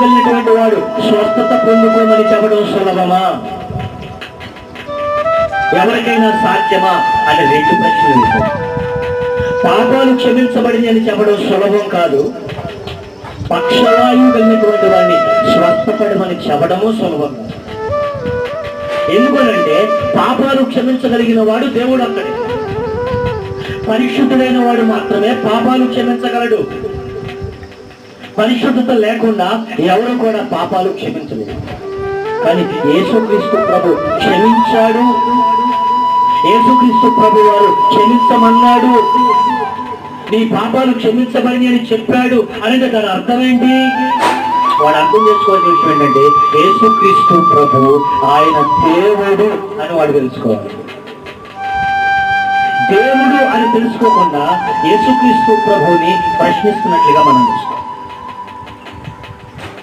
కలిగినటువంటి వాడు స్వస్థత పొందుకోమని చెప్పడం సులభమా, ఎవరికైనా సాధ్యమా అని రెండు ప్రశ్నలు వేశారు. పాపాలు క్షమించబడింది అని చెప్పడం సులభం కాదు, పక్షవాయువు కలిగినటువంటి వాడిని స్వస్థపడమని చెప్పడము సులభం కాదు. ఎందుకనంటే పాపాలు క్షమించగలిగిన వాడు దేవుడు అక్కడే, పరిశుద్ధుడైన వాడు మాత్రమే పాపాలు క్షమించగలడు. పరిశుద్ధత లేకుండా ఎవరు కూడా పాపాలు క్షమించలేదు. కానీ యేసుక్రీస్తు ప్రభు క్షమించాడు, యేసుక్రీస్తు ప్రభు వారు క్షమించమన్నాడు, నీ పాపాలు క్షమించబడి అని చెప్పాడు అంటే దాని అర్థం ఏంటి? వాడు అర్థం చేసుకోవాల్సిన విషయం ఏంటంటే యేసుక్రీస్తు ప్రభు ఆయన దేవుడు అని వాడు తెలుసుకోవాలి. దేవుడు అని తెలుసుకోకుండా యేసుక్రీస్తు ప్రభుని ప్రశ్నిస్తున్నట్లుగా మనం చూస్తాం.